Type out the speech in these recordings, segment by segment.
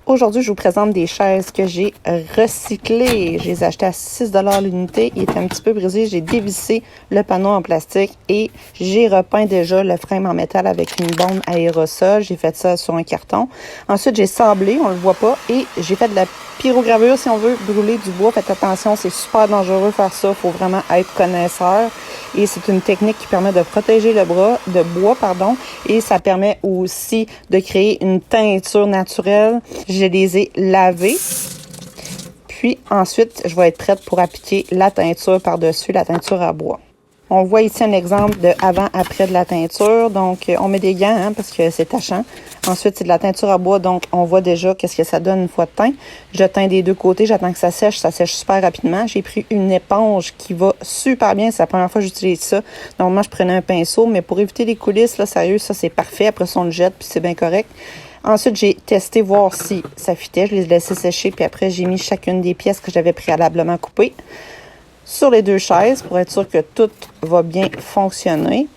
Aujourd'hui, je vous présente des chaises que j'ai recyclées. Je les ai achetées à 6 $ l'unité. Il était un petit peu brisé. J'ai dévissé le panneau en plastique et j'ai repeint déjà le frame en métal avec une bombe aérosol. J'ai fait ça sur un carton. Ensuite, j'ai sablé, on le voit pas, et j'ai fait de la pyrogravure si on veut brûler du bois. Faites attention, c'est super dangereux de faire ça. Il faut vraiment être connaisseur. Et c'est une technique qui permet de protéger le bois, et ça permet aussi de créer une teinture naturelle. Je les ai lavés. Puis ensuite, je vais être prête pour appliquer la teinture par-dessus, la teinture à bois. On voit ici un exemple de avant-après de la teinture. Donc, on met des gants parce que c'est tachant. Ensuite, c'est de la teinture à bois. Donc, on voit déjà qu'est-ce que ça donne une fois de teint. Je teins des deux côtés. J'attends que ça sèche. Ça sèche super rapidement. J'ai pris une éponge qui va super bien. C'est la première fois que j'utilise ça. Normalement, je prenais un pinceau. Mais pour éviter les coulisses, là, sérieux, ça, c'est parfait. Après ça, on le jette puis c'est bien correct. Ensuite, j'ai testé voir si ça fitait. Je les ai laissés sécher. Puis après, j'ai mis chacune des pièces que j'avais préalablement coupées sur les deux chaises pour être sûr que tout va bien fonctionner.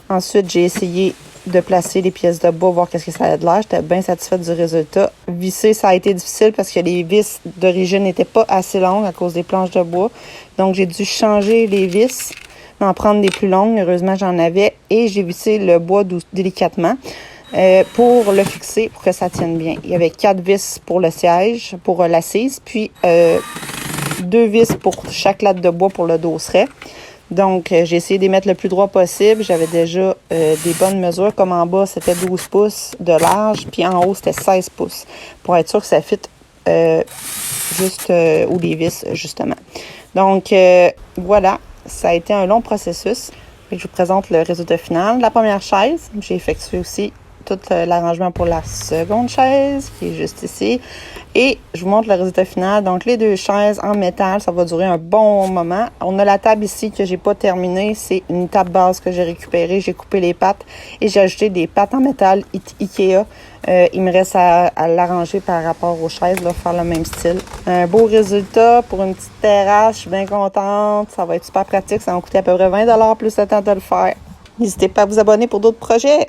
Ensuite, j'ai essayé de placer les pièces de bois, voir qu'est-ce que ça a de l'air. J'étais bien satisfaite du résultat. Visser, ça a été difficile parce que les vis d'origine n'étaient pas assez longues à cause des planches de bois. Donc, j'ai dû changer les vis, en prendre des plus longues. Heureusement, j'en avais. Et j'ai vissé le bois délicatement pour le fixer, pour que ça tienne bien. Il y avait 4 vis pour le siège, pour l'assise, puis 2 vis pour chaque latte de bois pour le dosseret. Donc, j'ai essayé de les mettre le plus droit possible. J'avais déjà des bonnes mesures. Comme en bas, c'était 12 pouces de large, puis en haut, c'était 16 pouces. Pour être sûr que ça fit juste où les vis, justement. Donc, voilà. Ça a été un long processus. Je vous présente le résultat final. La première chaise, j'ai effectué aussi tout l'arrangement pour la seconde chaise, qui est juste ici. Et je vous montre le résultat final. Donc, les deux chaises en métal, ça va durer un bon moment. On a la table ici que j'ai pas terminée. C'est une table base que j'ai récupérée. J'ai coupé les pattes et j'ai ajouté des pattes en métal Ikea. Il me reste à l'arranger par rapport aux chaises, là, faire le même style. Un beau résultat pour une petite terrasse. Je suis bien contente. Ça va être super pratique. Ça va me coûter à peu près 20 $ plus le temps de le faire. N'hésitez pas à vous abonner pour d'autres projets.